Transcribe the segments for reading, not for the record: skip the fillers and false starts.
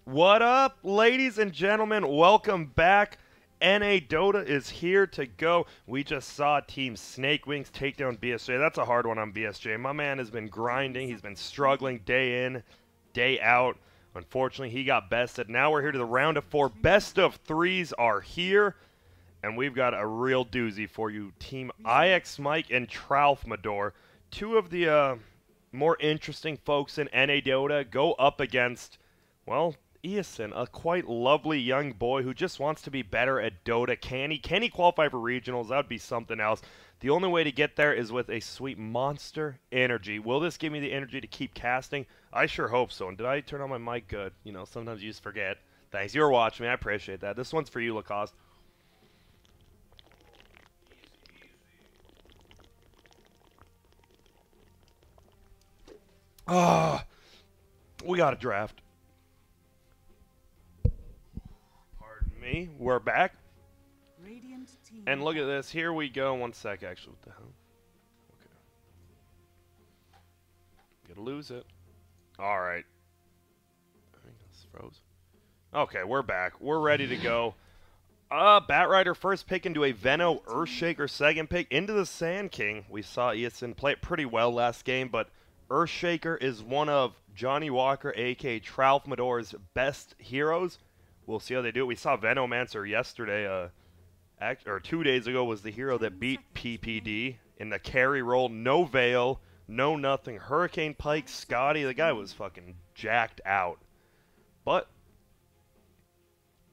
What up, ladies and gentlemen? Welcome back. NA Dota is here to go. We just saw Team Snakewingz take down BSJ. That's a hard one on BSJ. My man has been grinding. He's been struggling day in, day out. Unfortunately, he got bested. Now we're here to the round of 4. Best of 3s are here. And we've got a real doozy for you. Team IX Mike and Tralfmador. Two of the more interesting folks in NA Dota go up against, well, Eason, a quite lovely young boy who just wants to be better at Dota. Can he qualify for regionals? That would be something else. The only way to get there is with a sweet monster energy. Will this give me the energy to keep casting? I sure hope so. And did I turn on my mic good? You know, sometimes you just forget. Thanks. You were watching me. I appreciate that. This one's for you, Lacoste. Ah, we got a draft. Pardon me. We're back. And look at this. Here we go. One sec, actually. What the hell? Okay. Gonna lose it. All right. I think this froze. Okay, we're back. We're ready to go. Batrider first pick into a Veno, Earthshaker second pick into the Sand King. We saw Eason play it pretty well last game, but Earthshaker is one of Johnny Walker, aka Tralfmador's best heroes. We'll see how they do it. We saw Venomancer yesterday, or 2 days ago, was the hero that beat PPD in the carry role. No Veil, no nothing. Hurricane Pike, Scotty, the guy was fucking jacked out. But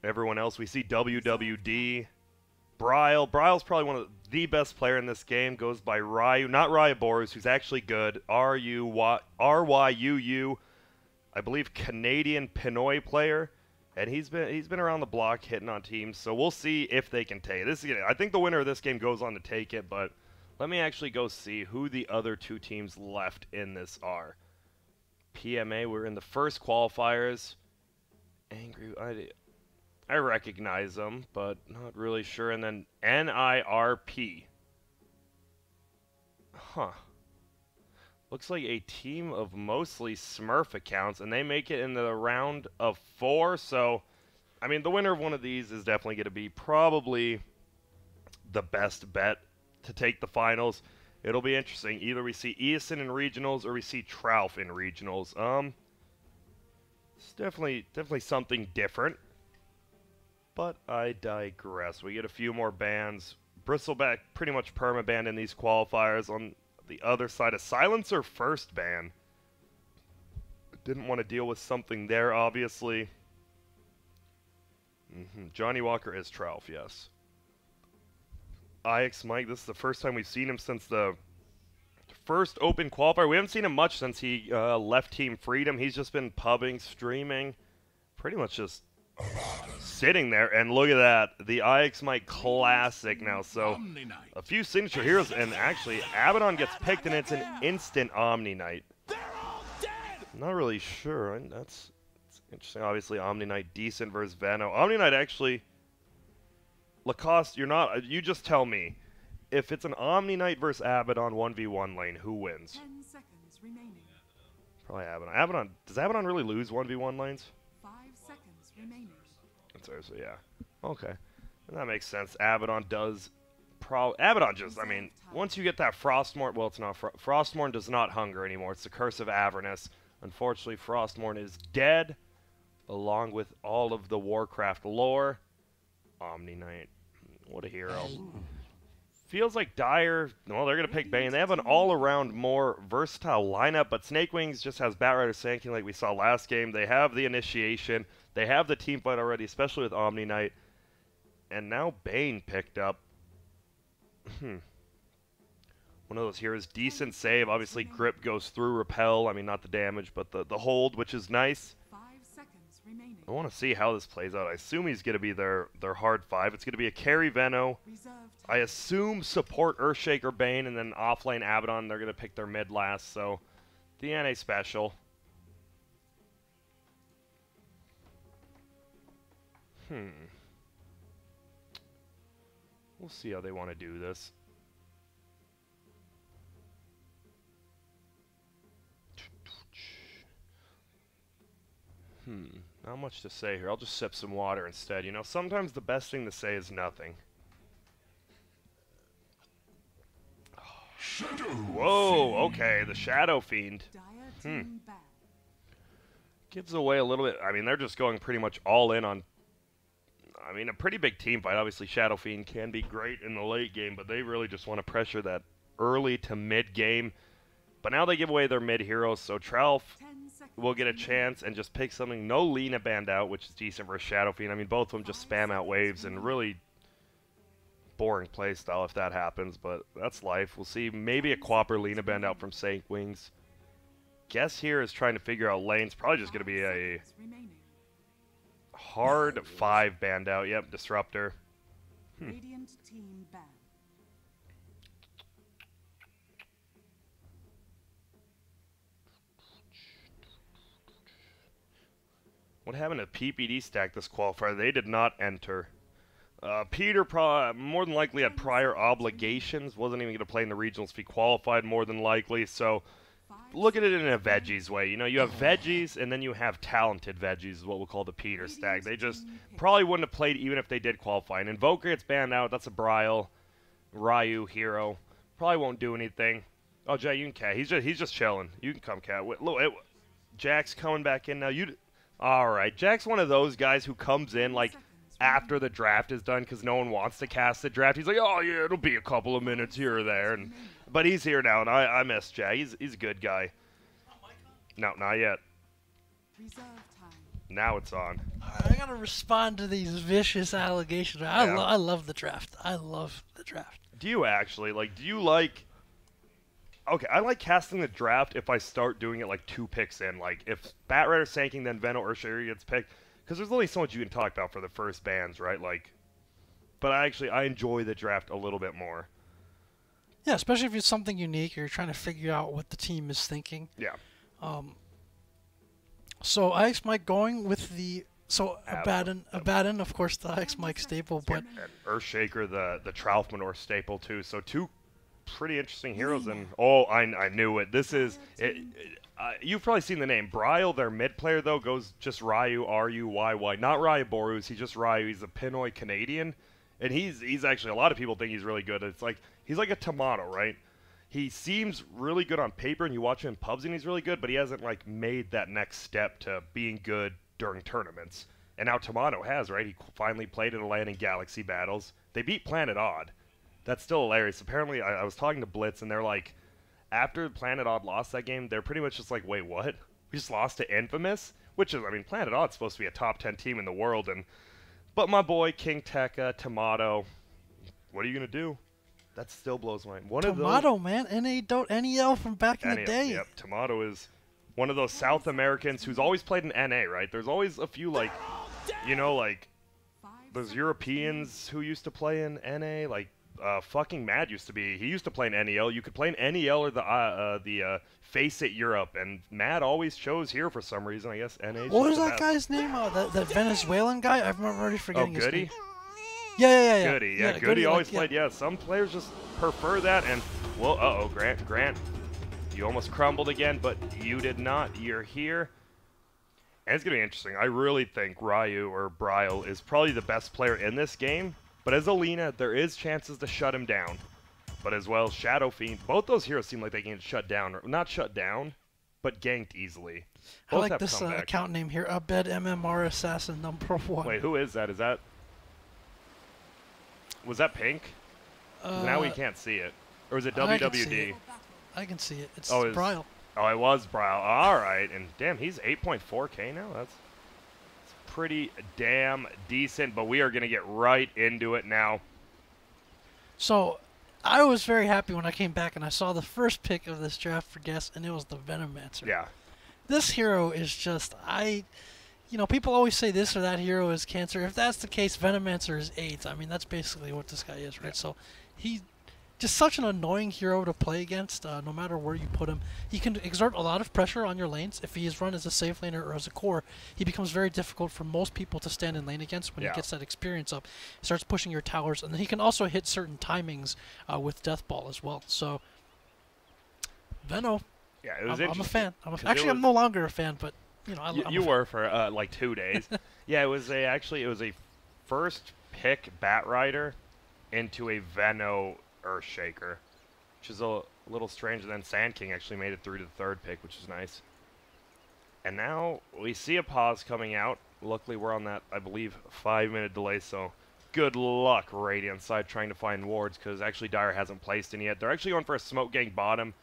everyone else, we see WWD. Bryle's probably one of the best player in this game. Goes by Ryu, not Ryaborus, who's actually good. RYUU, I believe Canadian Pinoy player, and he's been around the block hitting on teams. So we'll see if they can take it. I think the winner of this game goes on to take it, but let me actually go see who the other two teams left in this are. PMA, we're in the first qualifiers. Angry, I recognize them, but not really sure. And then NIRP. Huh. Looks like a team of mostly Smurf accounts, and they make it in the round of 4. So, I mean, the winner of one of these is definitely going to be probably the best bet to take the finals. It'll be interesting. Either we see Eason in regionals or we see Tralf in regionals. It's definitely something different. But I digress. We get a few more bans. Bristleback pretty much perma-banned in these qualifiers. On the other side, a Silencer first ban. Didn't want to deal with something there, obviously. Johnny Walker is Tralf, yes. IX Mike, this is the first time we've seen him since the first open qualifier. We haven't seen him much since he left Team Freedom. He's just been pubbing, streaming, pretty much just sitting there. And look at that, the IX Mike Classic now. So a few signature heroes, and actually Abaddon gets picked, and it's an instant Omni Knight. I'm not really sure. That's interesting. Obviously Omni Knight decent versus Veno. Omni Knight actually, Lacoste, you just tell me. If it's an Omni Knight versus Abaddon 1v1 lane, who wins? 10 seconds remaining. Probably Abaddon. Does Abaddon really lose 1v1 lanes? 5 seconds remaining. So yeah. Okay. And that makes sense. Abaddon does Abaddon just, I mean, once you get that Frostmourne, well, it's not Frostmourne does not hunger anymore. It's the Curse of Avernus. Unfortunately, Frostmourne is dead, along with all of the Warcraft lore. Omni Knight. What a hero. Feels like Dire, well, they're going to pick Bane. They have an all-around more versatile lineup, but Snakewingz just has Batrider Sand King like we saw last game. They have the Initiation. They have the team fight already, especially with Omni Knight. And now Bane picked up. One of those heroes. Decent save. Obviously, Grip goes through Repel. I mean, not the damage, but the hold, which is nice. 5 seconds remaining. I want to see how this plays out. I assume he's going to be their hard 5. It's going to be a carry Veno. I assume support Earthshaker Bane, and then offlane Abaddon. They're going to pick their mid last, so DNA special. We'll see how they want to do this. Not much to say here. I'll just sip some water instead. You know, sometimes the best thing to say is nothing. Whoa, okay, the Shadow Fiend. Dire team ban. Gives away a little bit. I mean, they're just going pretty much all in on, I mean, a pretty big team fight. Obviously, Shadow Fiend can be great in the late game, but they really just want to pressure that early to mid game. But now they give away their mid heroes, so Trelf 10 seconds. will get a chance and just pick something. No Lena banned out, which is decent for Shadow Fiend. I mean, both of them just spam out waves and really boring playstyle if that happens, but that's life. We'll see. Maybe a Qual or Lena banned out from Snakewingz. Guess here is trying to figure out lanes. Probably just going to be a Remaining. hard 5 banned out. Yep, Disruptor. Radiant team ban. What happened to PPD stack this qualifier? They did not enter. Peter more than likely had prior obligations. Wasn't even going to play in the regionals if he qualified more than likely. So look at it in a veggies way. You know, you have veggies and then you have talented veggies is what we'll call the Peter stack. They just probably wouldn't have played even if they did qualify. And Invoker gets banned out. That's a Bryle. Ryu hero. Probably won't do anything. Oh, Jay, you can cat. He's just chilling. You can come cat. Look, Jack's coming back in now. All right. Jack's one of those guys who comes in like after the draft is done because no one wants to cast the draft. He's like, oh yeah, it'll be a couple of minutes here or there, but he's here now, and I miss Jack. He's a good guy. No, not yet. Reserve time. Now it's on. I gotta respond to these vicious allegations. I love the draft. I love the draft. Do you actually do you like? Okay, I like casting the draft if I start doing it like 2 picks in. Like if Batrider's tanking, then Veno or Shuri gets picked. Because there's only so much you can talk about for the first bans, right? But I enjoy the draft a little bit more. Yeah, especially if it's something unique or you're trying to figure out what the team is thinking. Yeah. So I asked Mike going with the Abaddon, of course, the Ix Mike staple, but and Earthshaker, the Troufmanor staple too. So 2 pretty interesting heroes, and I knew it. This is it. You've probably seen the name. Bryle, their mid player, though, goes just Ryu, R-U-Y-Y. Not Ryu Borus, he's just Ryu. He's a Pinoy Canadian. And he's actually, a lot of people think he's really good. It's like, he's like a tomato, right? He seems really good on paper, and you watch him in pubs, and he's really good, but he hasn't, made that next step to being good during tournaments. And now Tomato has, right? He finally played in Atlantic in Galaxy battles. They beat Planet Odd. That's still hilarious. Apparently, I was talking to Blitz, and they're like, after Planet Odd lost that game, they're pretty much just like, wait, what? We just lost to Infamous? Which is, I mean, Planet Odd's supposed to be a top 10 team in the world, but my boy, King Tekka, Tomato, what are you going to do? That still blows my mind. Tomato, man, NEL from back in the day. Yep, Tomato is one of those South Americans who's always played in NA, right? There's always a few, those Europeans who used to play in NA, fucking Mad used to be. He used to play in NEL. You could play in NEL or the Face It Europe, and Mad always chose here for some reason. I guess NA. What was that guy's name? That Venezuelan guy? I'm already forgetting his Goody? name. Yeah. Goody. Yeah, Goody always played. Yeah, some players just prefer that. And well, Grant, you almost crumbled again, but you did not. You're here. And it's gonna be interesting. I really think Ryu or Bryle is probably the best player in this game. But as Alina, there is chances to shut him down. But as well, Shadow Fiend, both those heroes seem like they can get shut down. Or not shut down, but ganked easily. Both I like this account name here, Abed MMR Assassin #1. Wait, who is that? Was that pink? Now we can't see it. Or is it WWD? I can see it. It's Bryle. Oh, it was Bryle. All right. And damn, he's 8.4K now. That's pretty damn decent, but we are going to get right into it now. So, I was very happy when I came back and I saw the first pick of this draft for Guess, and it was the Venomancer. Yeah. This hero is just, people always say this or that hero is cancer. If that's the case, Venomancer is AIDS. I mean, that's basically what this guy is, right? Yeah. So, he's just such an annoying hero to play against, no matter where you put him. He can exert a lot of pressure on your lanes. If he is run as a safe laner or as a core, he becomes very difficult for most people to stand in lane against when he gets that experience up. He starts pushing your towers, and then he can also hit certain timings with Death Ball as well. So, Veno, yeah, it was I'm a fan. I'm no longer a fan, but You know, You were for like 2 days. Yeah, it was a first pick Bat Rider into a Veno Earthshaker, which is a little strange. And then Sand King actually made it through to the 3rd pick, which is nice. And now we see a pause coming out. Luckily, we're on that, I believe, 5-minute delay, so good luck, Radiant side, trying to find wards, because actually Dire hasn't placed any yet. They're actually going for a smoke gang bottom.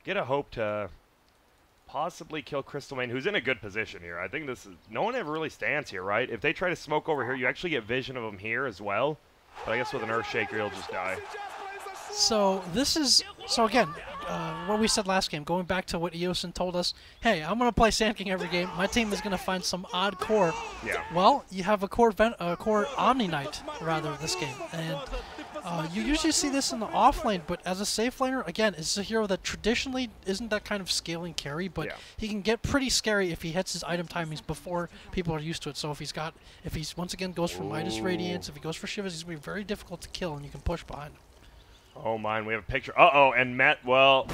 Get a hope to possibly kill Crystal Main, who's in a good position here. I think this is... No one ever really stands here, right? If they try to smoke over here, you actually get vision of him here as well. But I guess with an Earthshaker, he'll just die. So this is... So again, what we said last game, going back to what Eosin told us, hey, I'm going to play Sand King every game. My team is going to find some odd core. Yeah. Well, you have a core Omni Knight, rather, this game. And you usually see this in the off lane, but as a safe laner, again, it's a hero that traditionally isn't that kind of scaling carry, but Yeah. he can get pretty scary if he hits his item timings before people are used to it. So if he's once again goes for Midas Radiance, if he goes for Shivers, he's going to be very difficult to kill, and you can push behind him. Oh, mine. We have a picture. Uh-oh, and Matt, well,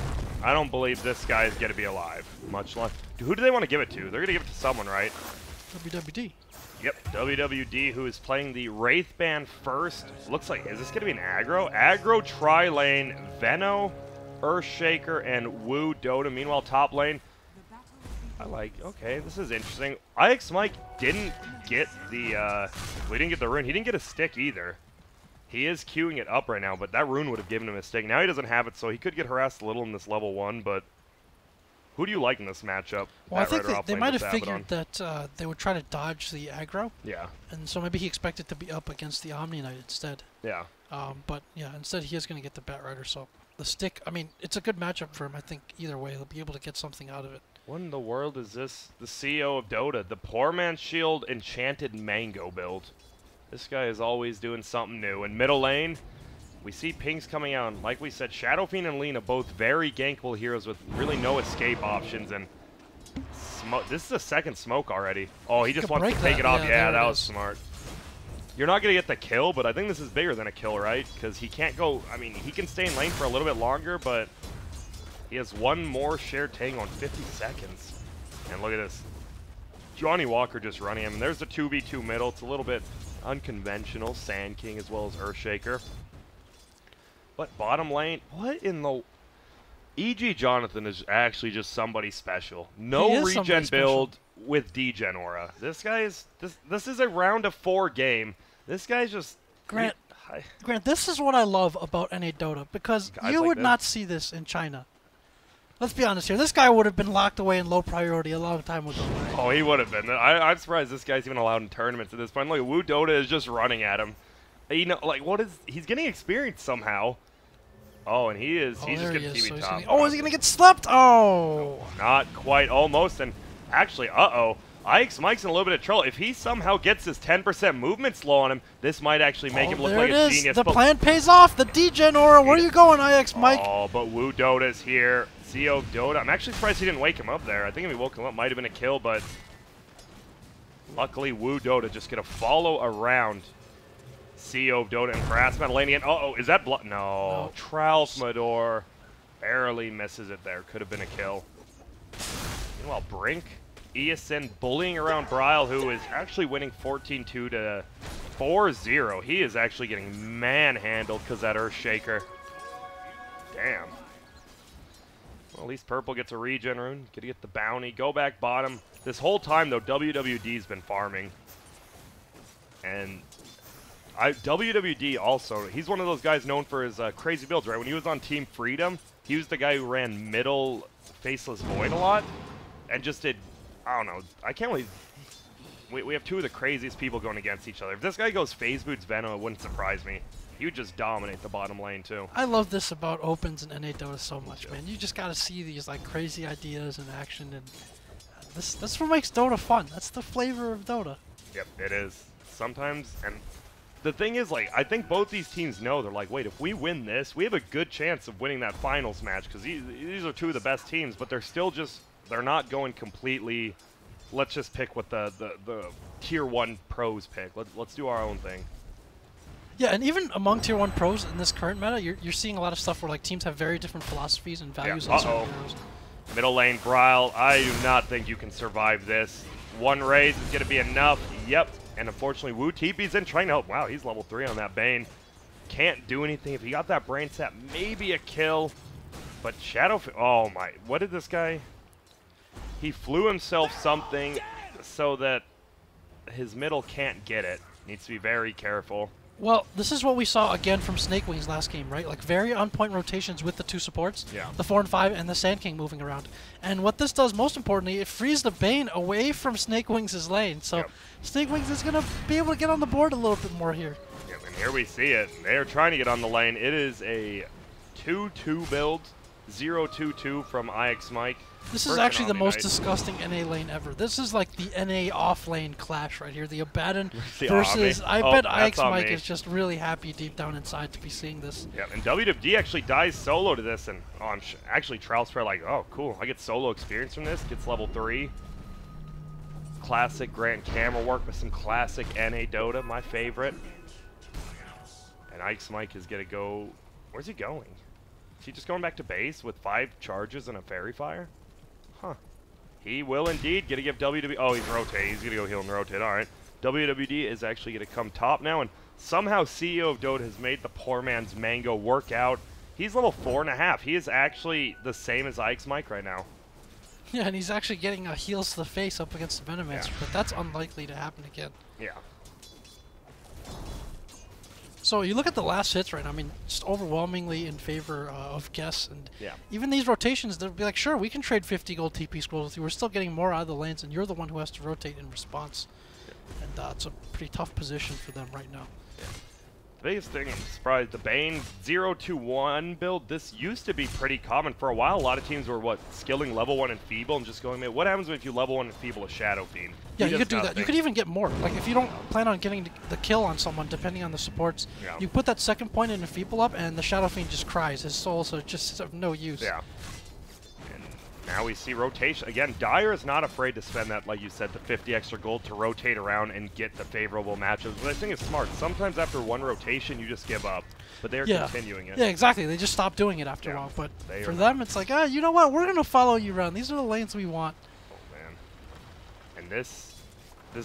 I don't believe this guy is going to be alive. Much less. Who do they want to give it to? They're going to give it to someone, right? WWD. Yep, WWD, who is playing the Wraith Band first. Looks like, is this going to be an aggro? Aggro, tri-lane, Veno, Earthshaker, and Wu Dota. Meanwhile, top lane, I like, okay, this is interesting. IX Mike didn't get the, we didn't get the rune. He didn't get a stick either. He is queuing it up right now, but that rune would have given him a stick. Now he doesn't have it, so he could get harassed a little in this level 1, but who do you like in this matchup? Well, I think they might have figured that they would try to dodge the aggro. Yeah. And so maybe he expected to be up against the Omni Knight instead. Yeah. But yeah, instead he is going to get the Bat Rider, so the stick, I mean, it's a good matchup for him. I think either way, he'll be able to get something out of it. What in the world is this? The CEO of Dota, the Poor Man's Shield Enchanted Mango build. This guy is always doing something new. In middle lane, we see pings coming out. And like we said, Shadow Fiend and Lina, both very gankable heroes with really no escape options. And this is a second smoke already. Oh, he just wants to take it off. Yeah, that was smart. You're not going to get the kill, but I think this is bigger than a kill, right? Because he can't go... I mean, he can stay in lane for a little bit longer, but he has one more shared tango in 50 seconds. And look at this. Johnny Walker just running him. And there's the 2v2 middle. It's a little bit unconventional. Sand King as well as Earthshaker. But bottom lane, what in the... EG Jonathan is actually just somebody special. No regen build with degen aura. This guy is... This is a round of 4 game. This guy's just... Grant, this is what I love about NA Dota, because you would not see this in China. Let's be honest here. This guy would have been locked away in low priority a long time ago. Right? Oh, he would have been. I'm surprised this guy's even allowed in tournaments at this point. Look, Wu Dota is just running at him. You know, like, what is... He's getting experience somehow. Oh, and he's just going to TV top. Oh, is he going to get slept? Oh! No, not quite. Almost. And actually, IX Mike's in a little bit of trouble. If he somehow gets his 10% movement slow on him, this might actually make him look like a genius. The plan pays off. The degen aura. Where are you going, IX Mike? Oh, but Wu Dota's here. CEO of Dota. I'm actually surprised he didn't wake him up there. I think if he woke him up, might have been a kill, but luckily Wu Dota just going to follow around CEO of Dota and Brass Metal Lane again. Uh-oh, is that blood? No. Tralsmador barely misses it there. Could have been a kill. Meanwhile, Brink, Eosin bullying around Bryle, who is actually winning 14-2 to 4-0. He is actually getting manhandled because that Earthshaker. Damn. Well, at least Purple gets a regen rune. Gonna get the bounty. Go back bottom. This whole time, though, WWD's been farming. And WWD also, he's one of those guys known for his crazy builds, right? When he was on Team Freedom, he was the guy who ran middle Faceless Void a lot. And just did, I don't know, I can't believe... We have two of the craziest people going against each other. If this guy goes Phase Boots Venom, it wouldn't surprise me. He would just dominate the bottom lane, too. I love this about Opens and NA Dota so much, man. You just gotta see these, like, crazy ideas in action, and that's what makes Dota fun. That's the flavor of Dota. Yep, it is. Sometimes, and the thing is, like, I think both these teams know, they're like, wait, if we win this, we have a good chance of winning that finals match, because these are two of the best teams, but they're still just, they're not going completely, let's just pick what the Tier 1 pros pick. Let's do our own thing. Yeah, and even among Tier 1 pros in this current meta, you're seeing a lot of stuff where, like, teams have very different philosophies and values on certain heroes. Middle lane, Brile. I do not think you can survive this. One raise is going to be enough. Yep. And unfortunately, Wu TP's in trying to help. Wow, he's level 3 on that Bane. Can't do anything. If he got that brain set, maybe a kill. But Shadow... Oh, my. What did this guy... He flew himself something so that his middle can't get it. Needs to be very careful. Well, this is what we saw again from Snakewingz last game, right? Like very on-point rotations with the 2 supports, Yeah. the 4 and 5, and the Sand King moving around. And what this does, most importantly, it frees the Bane away from Snakewingz' lane. So Yep. Snakewingz is going to be able to get on the board a little bit more here. Yep, and here we see it. They're trying to get on the lane. It is a 2-2 build, 0-2-2 from IX Mike. This is First actually the Omni most Knight. disgusting NA lane ever. This is like the NA off-lane clash right here. The Abaddon The versus... Omni. I Oh, bet that's IX on Mike me. is just really happy deep down inside to be seeing this. Yep, and WWD actually dies solo to this, and oh, I'm actually Trout's probably like, oh, cool, I get solo experience from this. Gets level 3. Classic Grant camera work with some classic NA Dota, my favorite. And Ike's Mike is gonna go. Where's he going? Is he just going back to base with 5 charges and a fairy fire? Huh. He will indeed get to give WWD. Oh, he's rotating. He's gonna go heal and rotate. All right. WWD is actually gonna come top now, and somehow CEO of Dota has made the poor man's Mango work out. He's level 4.5. He is actually the same as Ike's Mike right now. Yeah, and he's actually getting a heals to the face up against the Venomancer, Yeah. but that's unlikely to happen again. Yeah. So you look at the last hits right now, I mean, just overwhelmingly in favor of Guess, and Yeah. even these rotations, they'll be like, sure, we can trade 50 gold TP scrolls with you, we're still getting more out of the lanes, and you're the one who has to rotate in response. And it's a pretty tough position for them right now. The biggest thing, I'm surprised, the Bane 0-1 build, this used to be pretty common. For a while, a lot of teams were, what, skilling level 1 and Feeble and just going, man, what happens if you level 1 and Feeble a Shadow Fiend? Yeah, He you does could do that. You nothing. could even get more. Like, if you don't plan on getting the kill on someone, depending on the supports, Yeah. you put that second point in a Feeble up, and the Shadow Fiend just cries. His souls are just of no use. Yeah. And now we see rotation. Again, Dire is not afraid to spend that, like you said, the 50 extra gold to rotate around and get the favorable matchups. But I think it's smart. Sometimes after one rotation, you just give up. But they're continuing it. Yeah, exactly. They just stop doing it after a Yeah, while. But they for are them, it's like, you know what? We're going to follow you around. These are the lanes we want. Oh, man. And this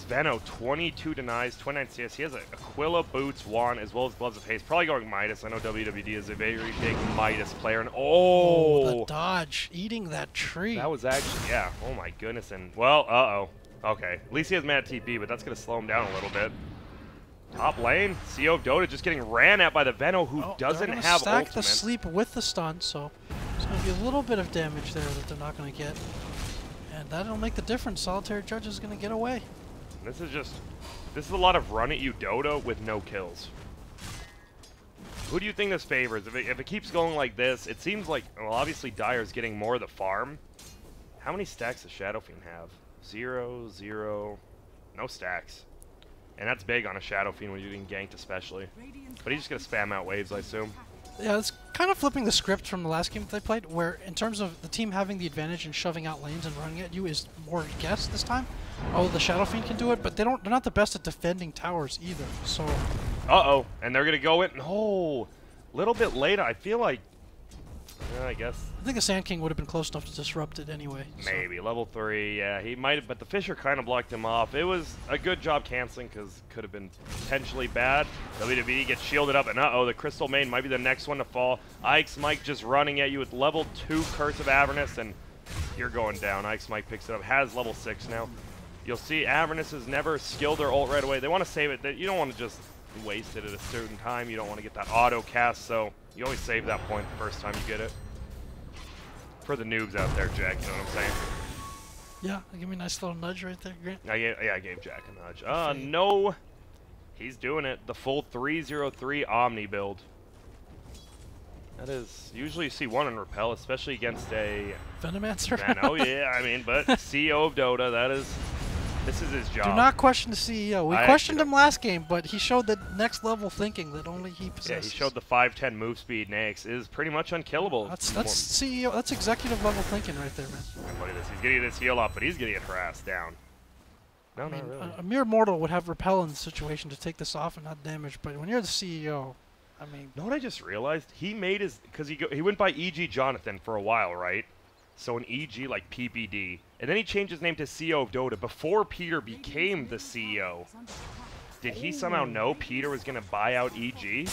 Veno, 22 denies, 29 CS. He has a Aquila Boots, Wand, as well as Gloves of Haste. Probably going Midas. I know WWD is a very big Midas player. And The dodge, eating that tree. that was actually, yeah. Oh, my goodness. And, well, uh-oh. Okay. At least he has mad TP, but that's going to slow him down a little bit. Top lane, CEO of Dota just getting ran at by the Veno, who doesn't they're gonna have stack ultimate. the sleep with the stun, so there's going to be a little bit of damage there that they're not going to get. And that'll make the difference. Solitary Judge is going to get away. This is a lot of run at you Dota with no kills. Who do you think this favors? If it keeps going like this, it seems like, well, obviously Dire's getting more of the farm. How many stacks does Shadow Fiend have? 0, 0, no stacks. And that's big on a Shadow Fiend when you're getting ganked especially. But he's just going to spam out waves, I assume. Yeah, it's kind of flipping the script from the last game that they played, where in terms of the team having the advantage and shoving out lanes and running at you is more Guess this time. Oh, the Shadow Fiend can do it, but they're not the best at defending towers either. So Uh-oh, and they're going to go in. Oh, a little bit later. I feel like, I guess. I think the Sand King would have been close enough to disrupt it anyway. So. Maybe. Level 3, yeah, he might have, but the Fisher kind of blocked him off. It was a good job canceling because it could have been potentially bad. WWE gets shielded up, and uh-oh, the Crystal Main might be the next one to fall. Ike's Mike just running at you with level 2 Curse of Avernus, and you're going down. Ike's Mike picks it up, has level 6 now. You'll see Avernus has never skilled their ult right away. They want to save it. You don't want to just waste it at a certain time. You don't want to get that auto cast, so you always save that point the first time you get it. For the noobs out there, Jack, you know what I'm saying? Yeah, give me a nice little nudge right there, Grant. I gave Jack a nudge. No. He's doing it. The full 303 Omni build. That is, usually you see one in Repel, especially against a Venomancer. Oh yeah, I mean, but CEO of Dota, this is his job. Do not question the CEO. We questioned him last game, but he showed that next level thinking that only he possesses. Yeah, he showed the 5'10" move speed, and AX is pretty much unkillable. That's CEO. That's executive level thinking right there, man. Look at this. He's getting this heal up, but he's getting harassed down. No, not really. A mere mortal would have repel in the situation to take this off and not damage, but when you're the CEO, I mean. You know what I just realized? He made his, because he went by EG Jonathan for a while, right? So an EG like PBD. And then he changed his name to CEO of Dota before Peter became the CEO. Did he somehow know Peter was going to buy out EG?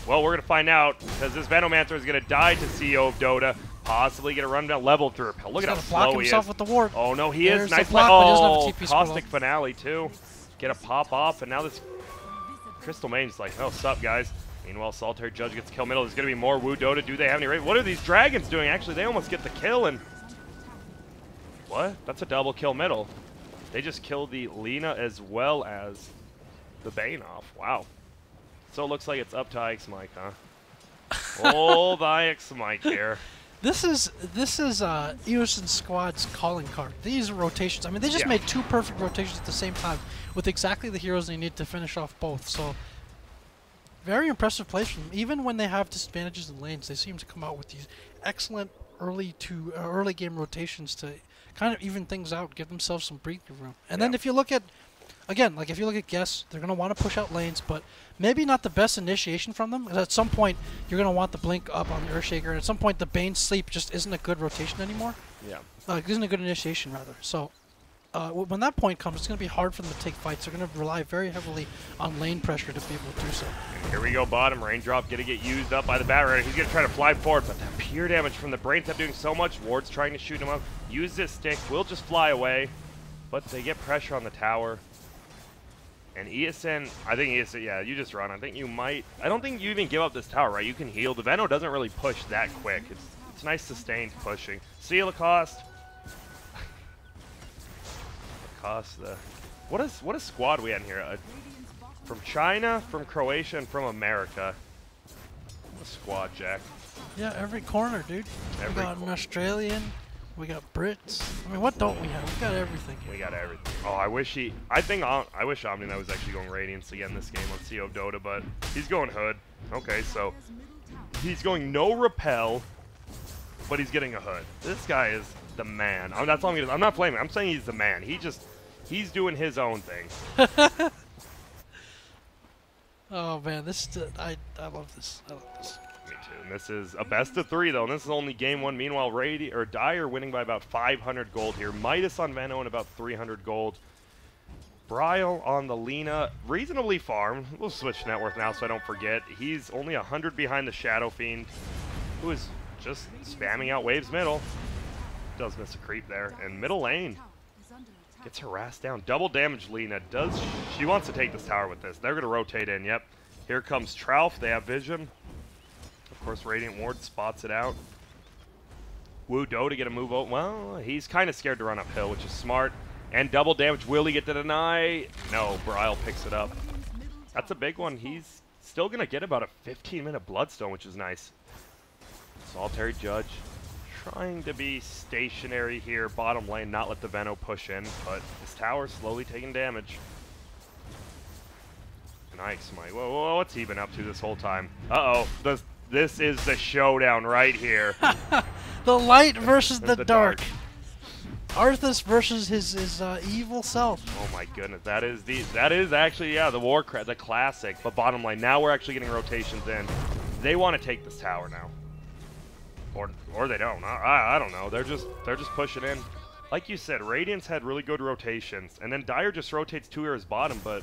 Well, we're going to find out, because this Venomancer is going to die to CEO of Dota, possibly get a run down level through repel. Look at how block slow he himself is. with the ward. Oh, no, he There's is. the Nice block, play. but he doesn't have a Oh, TP scroll. caustic finale, too. Get a pop off, and now this Crystal Main's like, oh, sup, guys. Meanwhile, Solitary Judge gets kill middle. There's going to be more Wu Dota. Do they have any rate? What are these dragons doing? Actually, they almost get the kill, and... What? That's a double kill middle. They just killed the Lina as well as the Bane off. Wow. So it looks like it's up to Ike's mic, huh? Old Ike's mic here. This is EOS and Squad's calling card. These are rotations. I mean, they just made 2 perfect rotations at the same time with exactly the heroes they need to finish off both. So very impressive plays from them. Even when they have disadvantages in lanes, they seem to come out with these excellent early game rotations to kind of even things out, give themselves some breathing room. And then if you look at, again, like if you look at Guess, they're going to want to push out lanes, but maybe not the best initiation from them. 'Cause at some point, you're going to want the blink up on the Earthshaker, and at some point, the Bane sleep just isn't a good rotation anymore. Yeah. Isn't a good initiation, rather. So when that point comes, it's going to be hard for them to take fights. They're going to rely very heavily on lane pressure to be able to do so. And here we go, bottom. Raindrop going to get used up by the Bat Rider. He's going to try to fly forward, but that pure damage from the Brain Tap doing so much. Ward's trying to shoot him up. Use this stick. Will just fly away, but they get pressure on the tower. And ESN, I think ESN, yeah, you just run. I think you might, I don't think you even give up this tower, right? You can heal. The Veno doesn't really push that quick. It's nice sustained pushing. See you, Lacoste. Lacoste, what a squad we had in here? From China, from Croatia, and from America. What a squad, Jack. Yeah, every corner, dude. We got an Australian. We got Brits. I mean, what don't we have? We got everything. We got everything. Oh, I wish Omni was actually going Radiance again this game on CEO of Dota, but he's going Hood. Okay, so he's going no repel, but he's getting a Hood. This guy is the man. That's all I'm gonna. I'm not blaming him. I'm saying he's the man. He's doing his own thing. Oh man, I love this. I love this. Me too. And this is a best of 3 though, and this is only game 1. Meanwhile, Dire winning by about 500 gold here. Midas on Veno and about 300 gold. Bryle on the Lina, reasonably farmed. We'll switch net worth now so I don't forget. He's only 100 behind the Shadow Fiend, who is just spamming out waves middle. Does miss a creep there. And middle lane gets harassed down. Double damage Lina. She wants to take this tower with this. They're going to rotate in, yep. Here comes Trouf. They have vision. Of course, Radiant Ward spots it out. Wu Do to get a move out. Well, he's kind of scared to run uphill, which is smart. And double damage. Will he get the deny? No, Bryle picks it up. That's a big one. He's still going to get about a 15-minute Bloodstone, which is nice. Solitary Judge trying to be stationary here. Bottom lane, not let the Veno push in, but this tower slowly taking damage. And Ike's might. Whoa, what's he been up to this whole time? Uh-oh. This is the showdown right here. The light versus the dark. Arthas versus his evil self. Oh my goodness, that is actually the Warcraft, the classic. But bottom line, now we're actually getting rotations in. They want to take this tower now, or they don't. I don't know. They're just pushing in. Like you said, Radiance had really good rotations, and then Dire just rotates 2 heroes bottom, but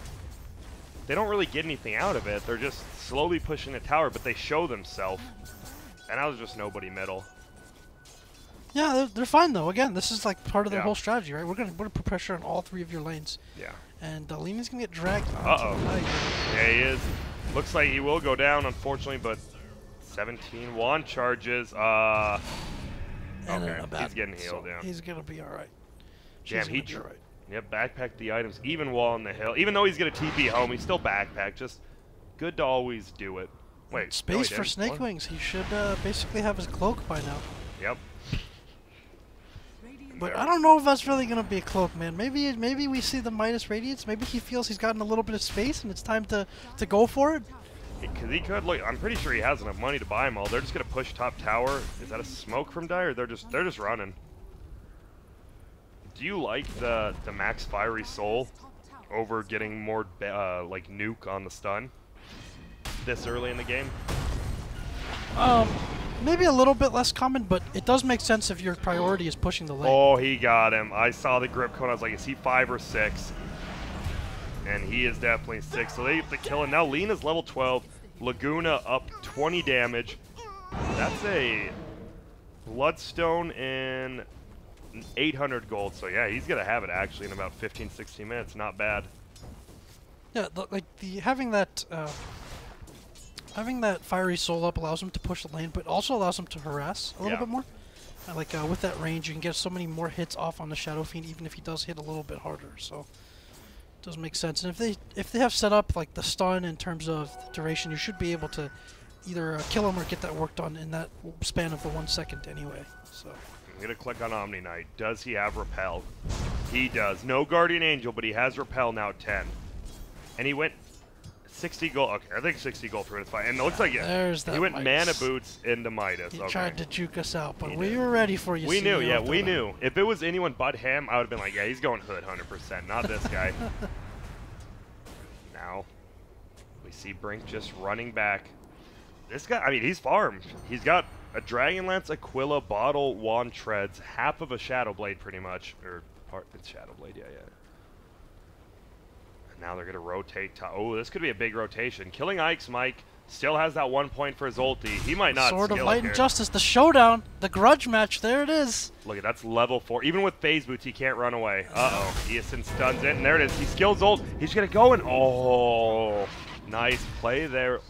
they don't really get anything out of it. They're just slowly pushing the tower, but they show themselves. And now there's just nobody middle. Yeah, they're fine though. Again, this is like part of their whole strategy, right? We're gonna put pressure on all 3 of your lanes. Yeah. And Lina's gonna get dragged. Yeah, he is. Looks like he will go down, unfortunately, but 17 wand charges. Okay, he's getting healed. Yeah. He's gonna be all right. Damn, Yep, backpack the items. Even while on the hill. Even though he's gonna TP home, he's still backpack. Just good to always do it. Wait, space for Snakewingz. He should basically have his cloak by now. Yep. But I don't know if that's really gonna be a cloak, man. Maybe we see the Midas Radiance. Maybe he feels he's gotten a little bit of space and it's time to go for it. Because he could look. I'm pretty sure he has enough money to buy them all. They're just gonna push top tower. Is that a smoke from Dire? They're just running. Do you like the max fiery soul over getting more like nuke on the stun this early in the game? maybe a little bit less common, but it does make sense if your priority is pushing the lane. Oh, he got him. I saw the grip cone. I was like, is he 5 or 6? And he is definitely 6. So they get the kill. And now Lena's level 12. Laguna up 20 damage. That's a Bloodstone and 800 gold. So yeah, he's going to have it actually in about 15, 16 minutes. Not bad. Yeah, having that fiery soul up allows him to push the lane, but also allows him to harass a little bit more. With that range, you can get so many more hits off on the Shadow Fiend, even if he does hit a little bit harder. So it does make sense. And if they have set up like the stun in terms of the duration, you should be able to either kill him or get that work done in that span of the 1 second anyway. So I'm gonna click on Omni Knight. Does he have Repel? He does. No Guardian Angel, but he has Repel now 10. And he went 60 gold. Okay, I think 60 gold for it is fine. And it looks like he went Midas. Mana Boots into Midas. He Okay. tried to juke us out, but we were ready for you. We knew, CEO. yeah, we knew. If it was anyone but him, I would have been like, yeah, he's going Hood 100%, not this guy. Now, we see Brink just running back. This guy, I mean, he's farmed. He's got a Dragon Lance, Aquila, Bottle, Wand Treads, half of a Shadow Blade pretty much. Or, it's Shadow Blade, yeah. Now they're going to rotate. Oh, this could be a big rotation. Killing Ike's Mike still has that 1 point for his ulti. He might not Sword of skill Light it and here. Justice, the showdown, the grudge match, there it is. Look at that's level 4. Even with phase boots, he can't run away. Uh-oh. Eason stuns it, and there it is. He skills ult. He's going to go and oh, nice play there.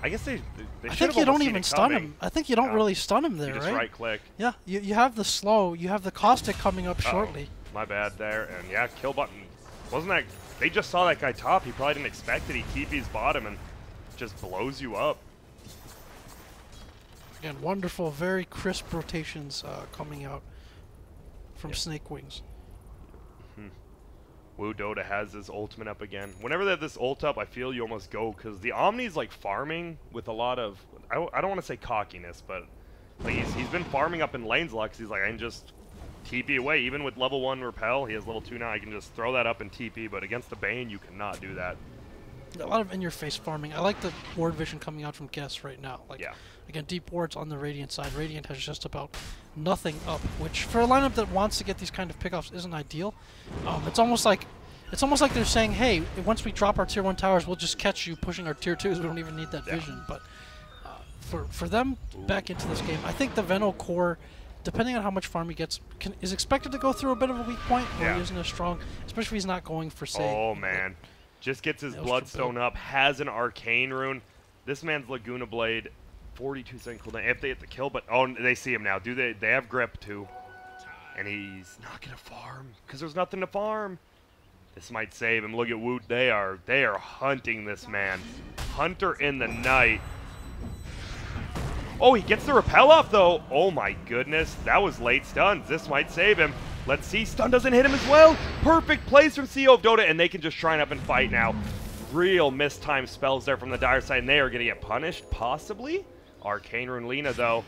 I guess they I should think have you don't almost seen even it stun coming. him. I think you don't really stun him there, You just right? right-click. Yeah, you have the slow, you have the caustic coming up shortly. My bad there. And yeah, kill button. Wasn't that... They just saw that guy top. He probably didn't expect it. He TP's bottom and just blows you up. Again, wonderful, very crisp rotations coming out from Snakewingz. Wu Dota has his ultimate up again. Whenever they have this ult up, I feel you almost go, because the Omni's like farming with a lot of, I don't want to say cockiness, but like he's been farming up in lanes a lot, because he's like, I can just TP away. Even with level 1 Repel, he has level 2 now, I can just throw that up and TP, but against the Bane, you cannot do that. A lot of in-your-face farming. I like the ward vision coming out from Guess right now. Again, deep wards on the Radiant side. Radiant has just about nothing up, which for a lineup that wants to get these kind of pickoffs isn't ideal. It's almost like they're saying, hey, once we drop our tier 1 towers, we'll just catch you pushing our tier 2s. We don't even need that vision. But for them back into this game, I think the Veno core, depending on how much farm he gets, is expected to go through a bit of a weak point, where he isn't as strong, especially if he's not going for, say... Oh, man. Just gets his Bloodstone up, has an Arcane Rune. This man's Laguna Blade, 42 second cooldown if they hit the kill, but oh, they see him now. They have grip too. And he's not gonna farm, because there's nothing to farm. This might save him. Look at Woot. They are hunting this man. Hunter in the night. Oh, he gets the repel off though. Oh my goodness. That was late stuns. This might save him. Let's see. Stun doesn't hit him as well. Perfect plays from CEO of Dota, and they can just shrine up and fight now. Real mistimed spells there from the dire side, and they are going to get punished, possibly. Arcane Rune Lina, though.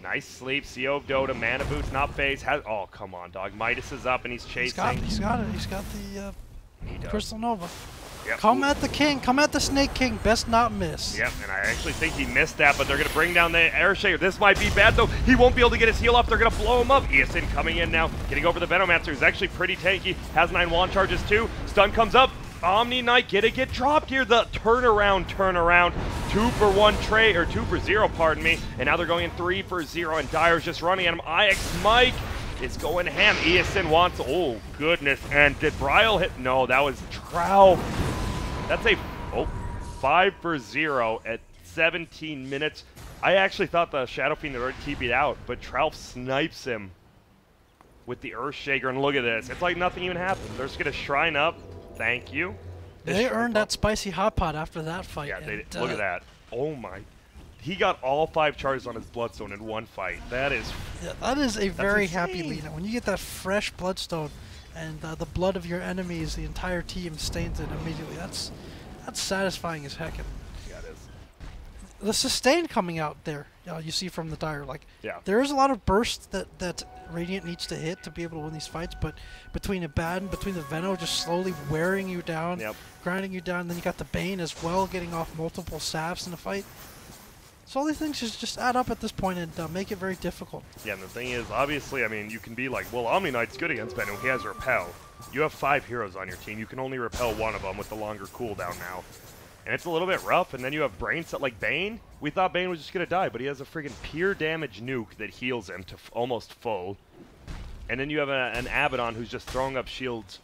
Nice sleep. CEO of Dota, mana boots, not phase. Oh, come on, dog. Midas is up, and he's chasing. He's got it. He's got the Crystal Nova. Yep. Come at the king. Come at the Snake King. Best not miss. Yep, and I actually think he missed that, but they're going to bring down the Air Shaker. This might be bad, though. He won't be able to get his heal off. They're going to blow him up. Eason coming in now, getting over the Venomancer, who's actually pretty tanky. Has 9 wand charges, too. Stun comes up. Omni Knight get dropped here. The turnaround. 2 for 1 trade, or 2 for 0, pardon me. And now they're going in 3 for 0, and Dyer's just running at him. IX Mike is going ham. Eason wants, oh, goodness. And did Bryle hit? No, that was Trout. That's a 5 for 0 at 17 minutes. I actually thought the Shadow Fiend had already TP'd out, but Trout snipes him with the Earthshaker, and look at this. It's like nothing even happened. They're just going to shrine up. Thank you. They earned that spicy hot pot after that fight. Yeah, look at that. Oh my. He got all 5 charges on his Bloodstone in 1 fight. That is... Yeah, that is a very happy insane. lead. When you get that fresh Bloodstone and the blood of your enemies, the entire team stains it immediately. That's satisfying as heck. Yeah, it is. The sustain coming out there, you see from the Dire. Yeah. There is a lot of bursts that Radiant needs to hit to be able to win these fights, but between Abaddon, between the Veno just slowly wearing you down, grinding you down, then you got the Bane as well getting off multiple saps in the fight. So all these things just add up at this point and make it very difficult. Yeah, and the thing is, obviously, I mean, you can be like, well, Omni Knight's good against Venom. He has Repel. You have 5 heroes on your team. You can only repel one of them with the longer cooldown now. And it's a little bit rough, and then you have Brain Cell, like Bane. We thought Bane was just going to die, but he has a friggin' pure damage nuke that heals him to almost full. And then you have an Abaddon who's just throwing up shields,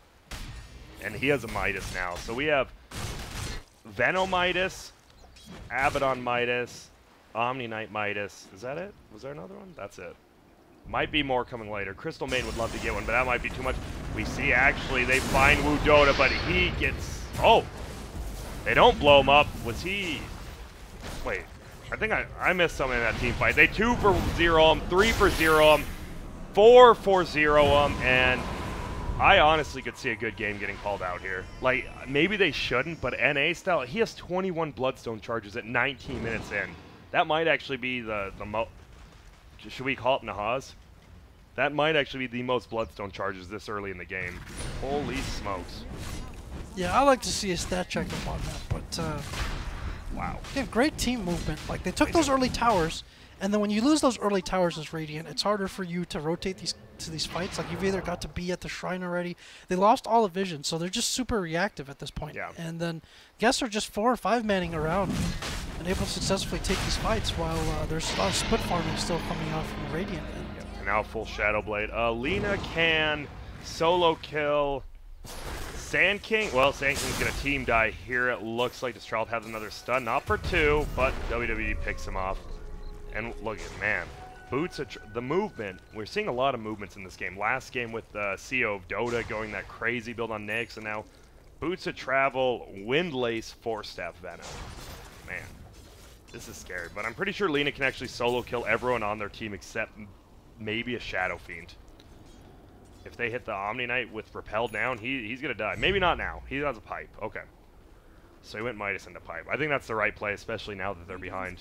and he has a Midas now. So we have Venom Midas, Abaddon Midas, Omni Knight Midas. Is that it? Was there another one? That's it. Might be more coming later. Crystal Main would love to get one, but that might be too much. We see, actually, they find Wu Dota, but he gets... Oh! They don't blow him up. Was he... Wait. I think I missed something in that team fight. They 2 for 0 him, 3 for 0 him, 4 for 0 him, and I honestly could see a good game getting called out here. Like, maybe they shouldn't, but NA style, he has 21 Bloodstone charges at 19 minutes in. That might actually be the should we call it Nahaz? That might actually be the most Bloodstone charges this early in the game. Holy smokes. Yeah, I like to see a stat check up on that, but Wow. they have great team movement. Like, they took those early towers, and then when you lose those early towers as Radiant, it's harder for you to rotate these fights. Like, you've either got to be at the shrine already. They lost all of vision, so they're just super reactive at this point. Yeah. And then Guess are just 4 or 5 manning around and able to successfully take these fights while there's a lot of split farming still coming out from Radiant. And now full Shadow Blade. Lina can solo kill Sand King. Well, Sand King's gonna team die here. It looks like Destrald has another stun, not for 2, but WWE picks him off. And look at, man, Boots, the movement. We're seeing a lot of movements in this game. Last game with CEO of Dota going that crazy build on Nyx, and now Boots of Travel, Windlace, 4-Staff Venom. Man, this is scary. But I'm pretty sure Lina can actually solo kill everyone on their team except maybe a Shadow Fiend. If they hit the Omni Knight with Repel down, he's going to die. Maybe not now. He has a pipe. Okay. So he went Midas into pipe. I think that's the right play, especially now that they're behind.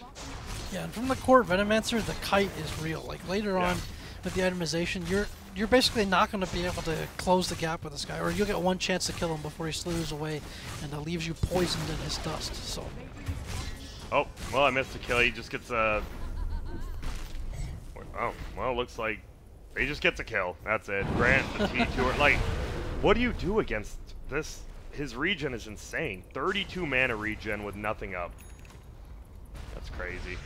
Yeah, and from the core Venomancer, the kite is real. Like, later on with the itemization, you're basically not going to be able to close the gap with this guy, or you'll get one chance to kill him before he slithers away and leaves you poisoned in his dust. So. Oh, well, I missed the kill. He just gets a... Oh, well, looks like he just gets a kill. That's it. Grant the T2. Like, what do you do against this? His regen is insane. 32 mana regen with nothing up. That's crazy.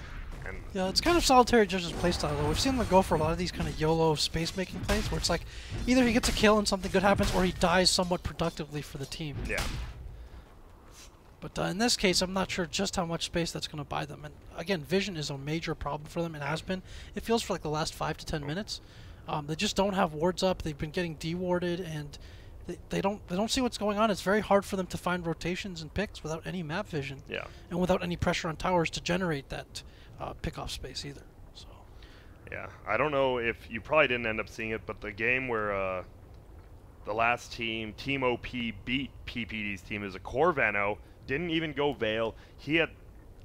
And yeah, it's kind of Solitary Judge's playstyle, though. We've seen them go for a lot of these kind of YOLO space-making plays, where it's like, either he gets a kill and something good happens, or he dies somewhat productively for the team. yeah. But in this case, I'm not sure just how much space that's going to buy them. And again, vision is a major problem for them. It has been. It feels for like the last 5 to 10 minutes. They just don't have wards up. They've been getting dewarded, and they don't see what's going on. It's very hard for them to find rotations and picks without any map vision. Yeah. And without any pressure on towers to generate that pick-off space either. So. Yeah. I don't know if you probably didn't end up seeing it, but the game where the last team, Team OP, beat PPD's team is a core Veno. Didn't even go Veil. He had,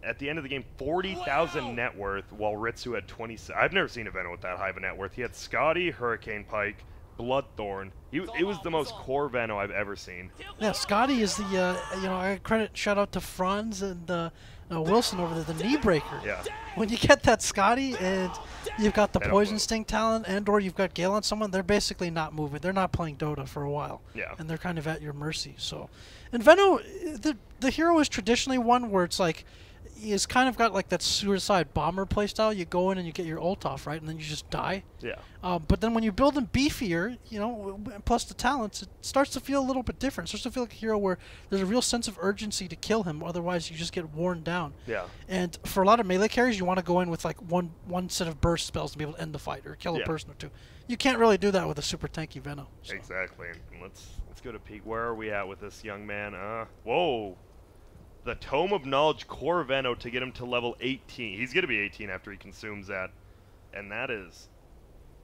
at the end of the game, 40,000 net worth, while Ritsu had 27. I've never seen a Venom with that high of a net worth. He had Scotty, Hurricane Pike, Bloodthorn. It was the most core Venom I've ever seen. Yeah, Scotty is the, I credit, shout out to Franz and Wilson over there, the knee breaker. Yeah. When you get that Scotty and you've got the Poison Sting talent and or you've got Gale on someone, they're basically not moving. They're not playing Dota for a while. Yeah. And they're kind of at your mercy. So, and Veno, the hero is traditionally one where it's like, he's kind of got like that suicide bomber playstyle. You go in and you get your ult off, right? And then you just die. Yeah. But then when you build him beefier, plus the talents, it starts to feel a little bit different. It starts to feel like a hero where there's a real sense of urgency to kill him. Otherwise, you just get worn down. Yeah. And for a lot of melee carries, you want to go in with like one set of burst spells to be able to end the fight or kill a person or two. You can't really do that with a super tanky Venom. So. Exactly. And let's go to peek. Where are we at with this young man? Whoa. The Tome of Knowledge core Veno to get him to level 18. He's going to be 18 after he consumes that. And that is...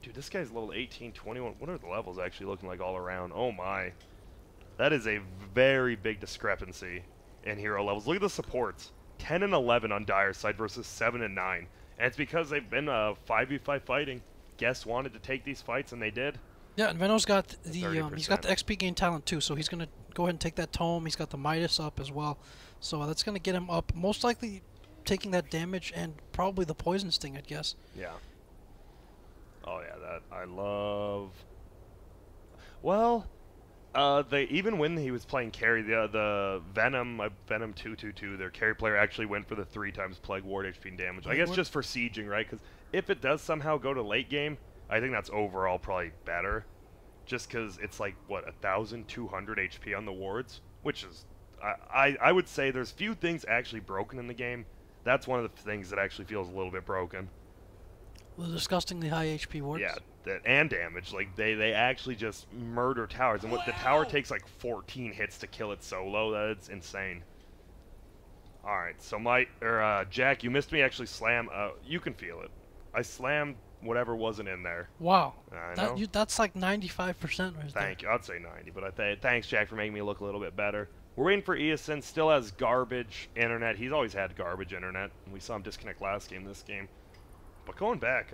Dude, this guy's level 18, 21. What are the levels actually looking like all around? Oh my. That is a very big discrepancy in hero levels. Look at the supports. 10 and 11 on Dire's side versus 7 and 9. And it's because they've been 5v5 fighting. Guess wanted to take these fights, and they did. Yeah, and Veno's got the he's got the XP gain talent too, so he's gonna go ahead and take that tome. He's got the Midas up as well, so that's gonna get him up most likely taking that damage and probably the poison sting, I'd guess. Yeah. Oh yeah, that I love. Well, even when he was playing carry, the Venom 222, their carry player actually went for the 3 times Plague Ward HP and damage. I guess just for sieging, right? Because if it does somehow go to late game, I think that's overall probably better. Just because it's like, what, 1,200 HP on the wards? Which is, I would say there's few things actually broken in the game. That's one of the things that actually feels a little bit broken. The disgustingly high HP wards. Yeah, and damage. Like, they actually just murder towers. And what the tower takes like 14 hits to kill it solo. That's insane. Alright, so Jack, you missed me actually slam. You can feel it. I slammed whatever wasn't in there. Wow. I know. That's like 95% right there. Thank you. I'd say 90, but thanks, Jack, for making me look a little bit better. We're waiting for Eason. Still has garbage internet. He's always had garbage internet. We saw him disconnect last game, this game. But going back,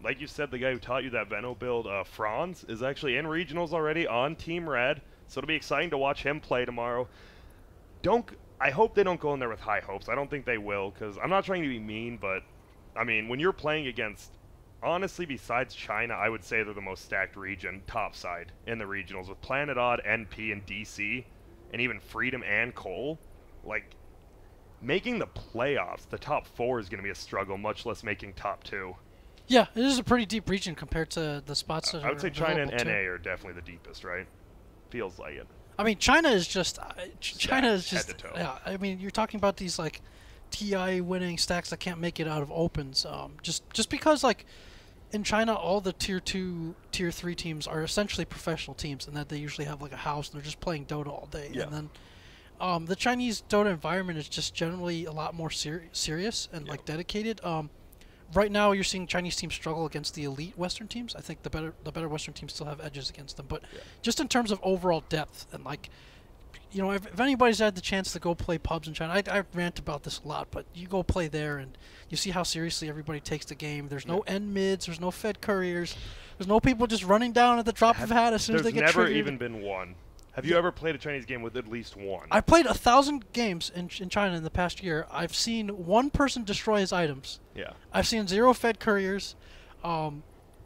like you said, the guy who taught you that Veno build, Franz, is actually in regionals already on Team Red. So it'll be exciting to watch him play tomorrow. I hope they don't go in there with high hopes. I don't think they will, because I'm not trying to be mean, but, I mean, when you're playing against... Honestly, besides China, I would say they're the most stacked region, topside, in the regionals, with Planet Odd, NP, and DC, and even Freedom and Cole. Like, making the playoffs, the top 4 is going to be a struggle, much less making top 2. Yeah, it is a pretty deep region compared to the spots that I would say China and available, NA too. are definitely the deepest, right? Feels like it. I mean, China is just... China is just... Head to toe. Yeah, I mean, you're talking about these, like, TI winning stacks that can't make it out of opens. Just because, like... In China, all the Tier 2, Tier 3 teams are essentially professional teams, and that they usually have like a house and they're just playing Dota all day. Yeah. And then the Chinese Dota environment is just generally a lot more serious and like dedicated. Right now, you're seeing Chinese teams struggle against the elite Western teams. I think the better Western teams still have edges against them, but just in terms of overall depth and like. You know, if anybody's had the chance to go play pubs in China, I rant about this a lot, but you go play there and you see how seriously everybody takes the game. There's no end mids, there's no fed couriers, there's no people just running down at the drop of a hat as soon as they get There's never triggered. even been one. Have you ever played a Chinese game with at least one? I played 1,000 games in China in the past year. I've seen one person destroy his items. Yeah. I've seen 0 fed couriers.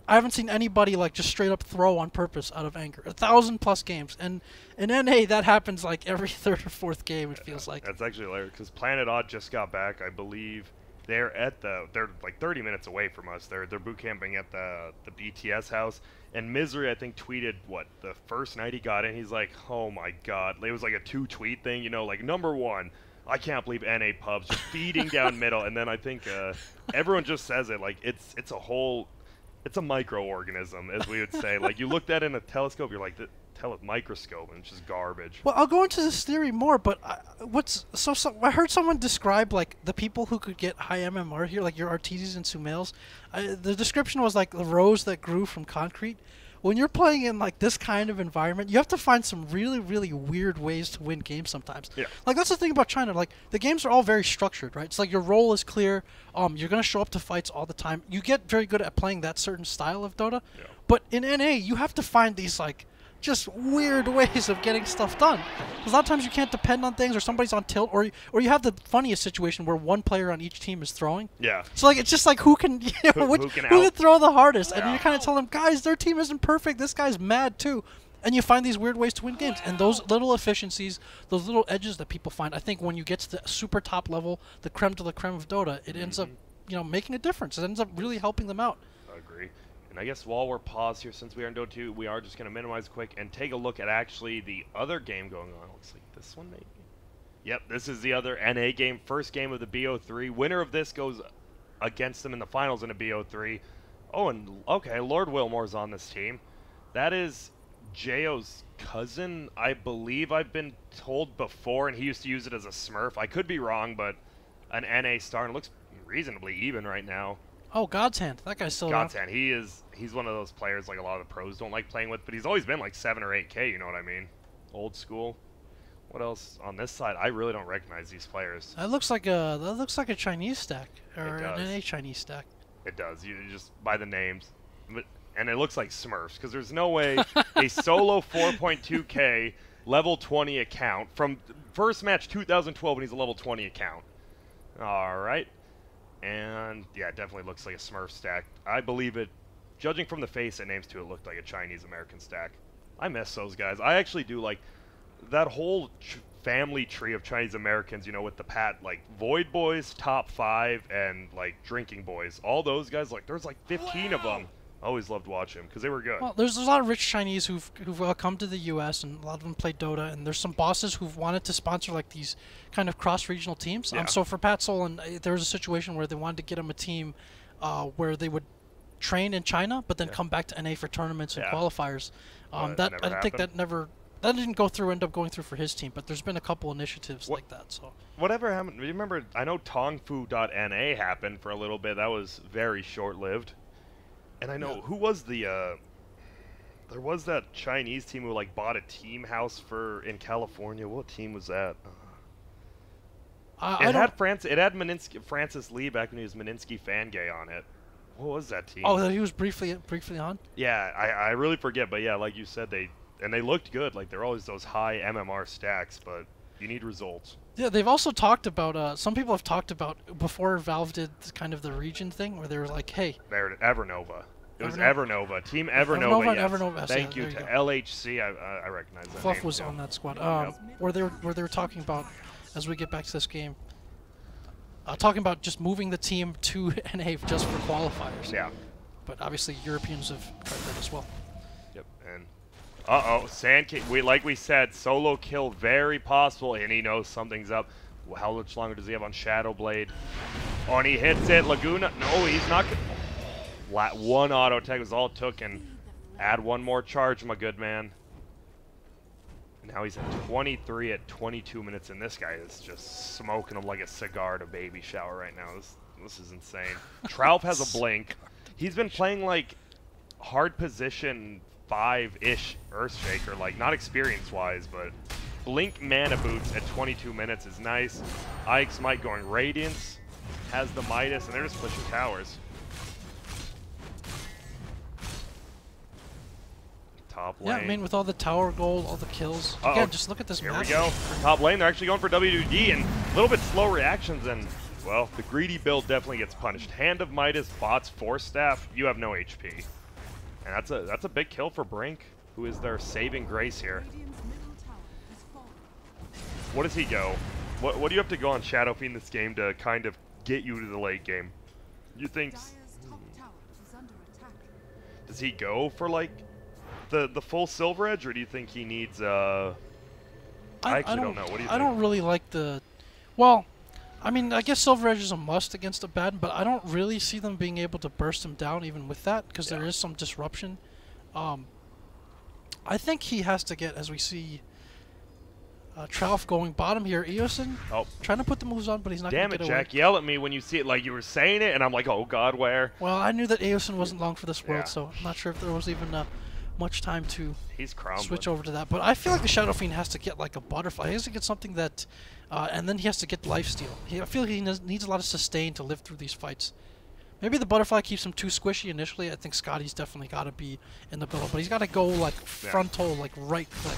I haven't seen anybody like just straight up throw on purpose out of anger. 1,000+ games, and in NA that happens like every 3rd or 4th game. It feels like. That's actually hilarious because Planet Odd just got back. I believe they're like 30 minutes away from us. They're boot camping at the BTS house. And Misery, I think, tweeted what the first night he got in. He's like, oh my god, it was like a 2-tweet thing, you know, like #1. I can't believe NA pubs just feeding down middle, and then I think everyone just says it like it's a whole. It's a microorganism, as we would say. Like, you looked at it in a telescope, you're like, microscope, and it's just garbage. Well, I'll go into this theory more, but I heard someone describe, like, the people who could get high MMR here, like your Arteses and Sumails. The description was, like, the rose that grew from concrete. When you're playing in, like, this kind of environment, you have to find some really, really weird ways to win games sometimes. Yeah. Like, that's the thing about China. Like, the games are all very structured, right? It's like your role is clear. You're going to show up to fights all the time. You get very good at playing that certain style of Dota. Yeah. But in NA, you have to find these, like, just weird ways of getting stuff done. Because a lot of times you can't depend on things, or somebody's on tilt, or you have the funniest situation where one player on each team is throwing. Yeah. So like it's just like who can who can throw the hardest, and you kind of tell them, guys, their team isn't perfect. This guy's mad too, and you find these weird ways to win games. And those little efficiencies, those little edges that people find, I think when you get to the super top level, the creme de la creme of Dota, it ends up making a difference. It ends up really helping them out. I agree. And I guess while we're paused here, since we are in Dota 2, we are just going to minimize quick and take a look at actually the other game going on. Looks like this one, maybe? Yep, this is the other NA game. First game of the BO3. Winner of this goes against them in the finals in a BO3. Oh, and okay, Lord Wilmore's on this team. That is J.O.'s cousin, I believe I've been told before, and he used to use it as a smurf. I could be wrong, but an NA star, and it looks reasonably even right now. Oh, God's Hand. That guy's still God's around. Hand. He's one of those players like a lot of the pros don't like playing with, but he's always been like 7 or 8K, you know what I mean? Old school. What else on this side? I really don't recognize these players. That looks like a Chinese stack, or It an does. NA Chinese stack. It does. You just by the names. And it looks like Smurfs, because there's no way a solo 4.2K level 20 account from first match 2012 and he's a level 20 account. All right. And, yeah, it definitely looks like a Smurf stack. I believe it. Judging from the face and names, too, it looked like a Chinese-American stack. I miss those guys. I actually do like that whole family tree of Chinese-Americans, you know, with the like, Void Boys, Top 5, and, like, Drinking Boys. All those guys, like, there's, like, 15 of them. I always loved watching them because they were good. Well, there's a lot of rich Chinese who've come to the U.S. and a lot of them play Dota, and there's some bosses who've wanted to sponsor like these kind of cross-regional teams. Yeah. So for Pat Solon, there was a situation where they wanted to get him a team where they would train in China, but then come back to NA for tournaments and qualifiers. That I think that didn't go through. End up going through for his team, but there's been a couple initiatives like that. So whatever happened? Do you remember? I know Tongfu.na happened for a little bit. That was very short-lived. And I know who was the there was that Chinese team who like bought a team house in California. What team was that? It had Francis Lee back when he was Meninsky Fangay on it. What was that team? Oh, he was briefly on. Yeah, I really forget, but yeah, like you said, they looked good. Like they're always those high MMR stacks, but you need results. Yeah, they've also talked about some people have talked about before Valve did kind of the region thing where they were like, hey, there, Evernova. It was Evernova. Team Evernova. Yes. Evernova. Thank you to LHC. I recognize that. Fluff was on that squad. Where they were talking about, as we get back to this game, talking about just moving the team to NA just for qualifiers. Yeah. But obviously Europeans have tried that as well. Yep. And Sandcake. Like we said, solo kill very possible, and he knows something's up. How much longer does he have on Shadowblade? Oh, and he hits it. Laguna. No, he's not. One auto attack was all it took, and add one more charge, my good man. Now he's at 23 at 22 minutes, and this guy is just smoking him like a cigar at a baby shower right now. This is insane. Trouf has a blink. He's been playing like hard position 5-ish Earthshaker, like not experience-wise, but blink mana boots at 22 minutes is nice. Ike's Might going Radiance, has the Midas, and they're just pushing towers. Top lane. Yeah, I mean, with all the tower gold, all the kills. Again, just look at this map. Here we go. For top lane, they're actually going for WD, and a little bit slow reactions, and, well, the greedy build definitely gets punished. Hand of Midas, bots, Force Staff, you have no HP. And that's a big kill for Brink, who is their saving grace here. What does he go? What do you have to go on Shadow Fiend this game to kind of get you to the late game? You think... Does he go for, like, the full Silver Edge, or do you think he needs I actually don't know. What do you think? I don't really like the... Well, I mean, I guess Silver Edge is a must against a Baden, but I don't really see them being able to burst him down even with that, because there is some disruption. I think he has to get, as we see, Trouf going bottom here. Eosin trying to put the moves on, but he's not going to get away. Damn it, Jack. Yell at me when you see it like you were saying it, and I'm like, oh god, where? Well, I knew that Eosin wasn't long for this world, so I'm not sure if there was even much time to switch over to that. But I feel like the Shadow Fiend has to get like a butterfly. He has to get something that, and then he has to get lifesteal. I feel he needs a lot of sustain to live through these fights. Maybe the butterfly keeps him too squishy initially. I think Scotty's definitely got to be in the middle, but he's got to go like frontal, like right click.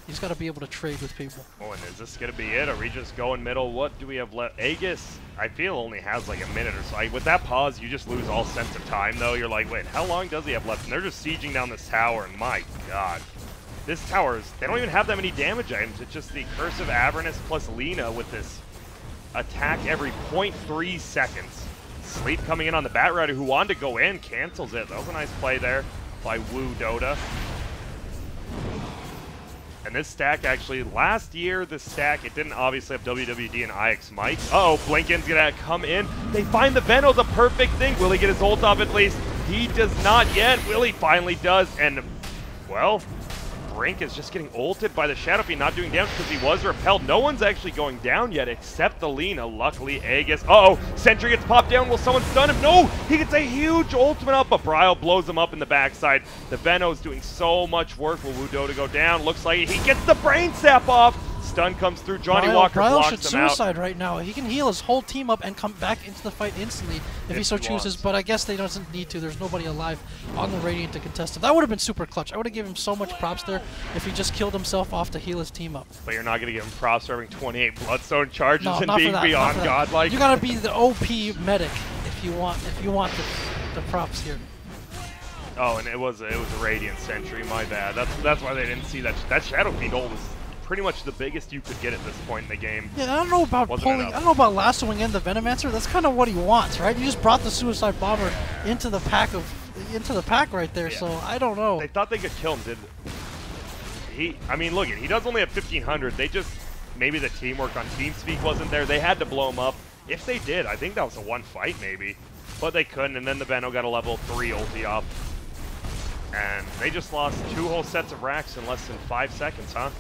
He's got to be able to trade with people. Oh, and is this going to be it? Are we just going middle? What do we have left? Aegis, I feel, only has like a minute or so. With that pause, you just lose all sense of time, though. You're like, wait, how long does he have left? And they're just sieging down this tower, and my god. This tower is... They don't even have that many damage items. It's just the Curse of Avernus plus Lina with this attack every 0.3 seconds. Sleep coming in on the Bat Rider, who wanted to go in, cancels it. That was a nice play there by Wu Dota. And this stack actually, last year, this stack, it didn't obviously have WWD and IX Might. Uh-oh, Blinken's gonna come in. They find the Veno, the perfect thing. Will he get his ult off at least? He does not yet. Willie finally does. And, well, Brink is just getting ulted by the Shadow Fiend, not doing damage because he was repelled. No one's actually going down yet except the Lina. Luckily, Aegis. Uh-oh, Sentry gets popped down. Will someone stun him? No! He gets a huge ultimate up, but Bryle blows him up in the backside. The Veno is doing so much work. Will Wudo to go down? Looks like he gets the Brain Sap off. stun comes through. Johnny Bryle, Walker Bryle blocks should him out. suicide right now. He can heal his whole team up and come back into the fight instantly if he so chooses, wants. but I guess they doesn't need to. There's nobody alive on the Radiant to contest him. That would have been super clutch. I would have given him so much props there if he just killed himself off to heal his team up. But you're not going to give him props for having 28 Bloodstone charges No, and not for being that, beyond not for that. godlike. You gotta be the OP medic if you want the props here. Oh, and it was a Radiant Sentry. My bad. That's why they didn't see that. That Shadow Fiend ult was pretty much the biggest you could get at this point in the game. Yeah, I don't know about Wasn't enough. I don't know about lassoing in the Venomancer. That's kind of what he wants, right? You just brought the Suicide Bomber into the pack right there. Yeah. So I don't know. They thought they could kill him, did he? I mean, look, he does only have 1,500. They just, maybe the teamwork on TeamSpeak wasn't there. They had to blow him up. If they did, I think that was a one fight maybe. But they couldn't, and then the Veno got a level 3 ulti off. And they just lost 2 whole sets of racks in less than 5 seconds, huh?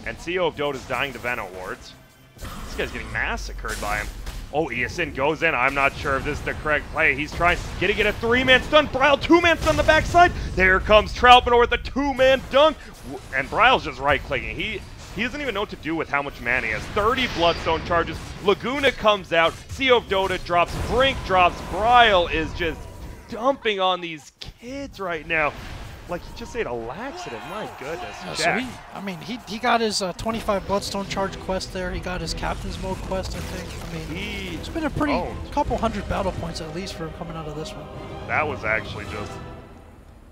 And CEO of Dota's dying to Veno wards. This guy's getting massacred by him. Oh, Eason goes in. I'm not sure if this is the correct play. He's trying to get a 3-man stun. Bryle, 2-man stun on the backside. There comes Troutman with a 2-man dunk. And Bryle's just right-clicking. He doesn't even know what to do with how much mana he has. 30 Bloodstone charges. Laguna comes out. CEO of Dota drops. Brink drops. Bryle is just dumping on these kids right now. Like he just ate a laxative. My goodness. So he got his 25 Bloodstone charge quest there. He got his Captain's Mode quest, I think. I mean, it's been a pretty couple hundred battle points at least for him coming out of this one. That was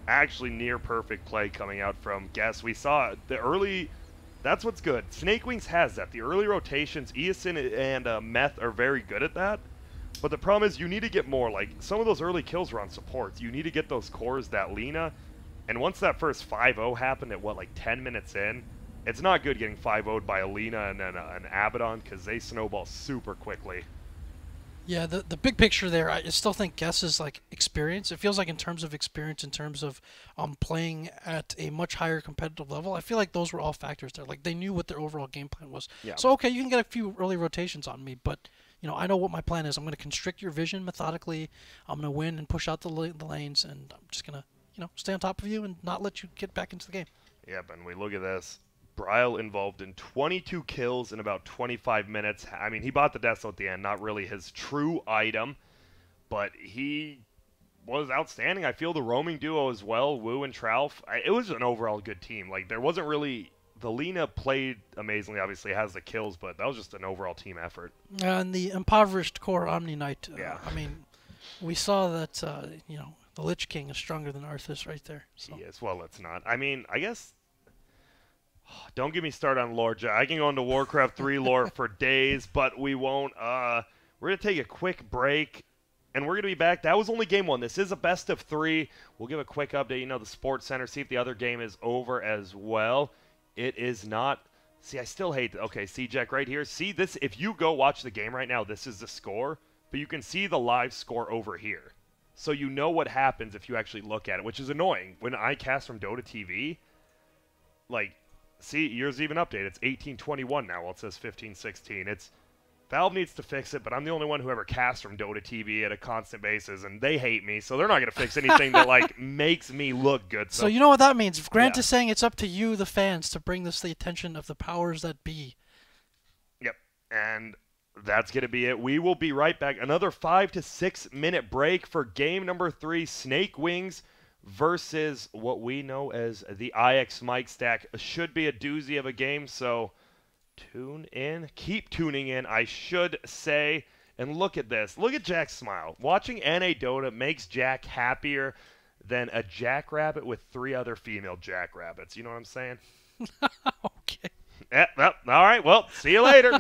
actually near perfect play coming out from Guess. We saw the early. That's what's good. Snakewingz has that. The early rotations, Eason and Meth are very good at that. But the problem is you need to get more. Like some of those early kills were on supports. You need to get those cores that Lina. And once that first 5-0 happened at, what, like 10 minutes in, it's not good getting 5-0'd by a Lina and then an Abaddon because they snowball super quickly. Yeah, the big picture there, I still think Guess is like experience. It feels like in terms of experience, in terms of playing at a much higher competitive level, I feel like those were all factors there. Like they knew what their overall game plan was. Yeah. So, okay, you can get a few early rotations on me, but you know, I know what my plan is. I'm going to constrict your vision methodically. I'm going to win and push out the lanes, and I'm just going to, you know, stay on top of you and not let you get back into the game. Yep, and we look at this. Bryle involved in 22 kills in about 25 minutes. I mean, he bought the Death at the end, not really his true item, but he was outstanding. I feel the roaming duo as well, Wu and Trouf. It was an overall good team. Like, there wasn't really... The Lina played amazingly, obviously has the kills, but that was just an overall team effort. And the impoverished core Omni Knight, yeah. I mean, we saw that, you know, the Lich King is stronger than Arthas right there. So. Yes, well, it's not. I mean, I guess... Don't get me started on lore, Jack. I can go into Warcraft 3 lore for days, but we won't. We're going to take a quick break, and we're going to be back. That was only game 1. This is a best of 3. We'll give a quick update. You know, the Sports Center, see if the other game is over as well. It is not. See, I still hate... Okay, see, Jack, right here. See this? If you go watch the game right now, this is the score, but you can see the live score over here. So you know what happens if you actually look at it, which is annoying. When I cast from Dota TV, like, see, yours even updated. It's 1821 now, while it says 1516. It's Valve needs to fix it, but I'm the only one who ever casts from Dota TV at a constant basis, and they hate me, so they're not going to fix anything that, like, makes me look good. So you know what that means. Grant is saying it's up to you, the fans, to bring this to the attention of the powers that be. Yep, and... that's going to be it. We will be right back. Another 5 to 6 minute break for game number 3, Snakewingz versus what we know as the IX Mike Stack. Should be a doozy of a game, so tune in. Keep tuning in, I should say. And look at this. Look at Jack's smile. Watching NA Dota makes Jack happier than a jackrabbit with 3 other female jackrabbits. You know what I'm saying? Okay. Yeah, well, all right. Well, see you later.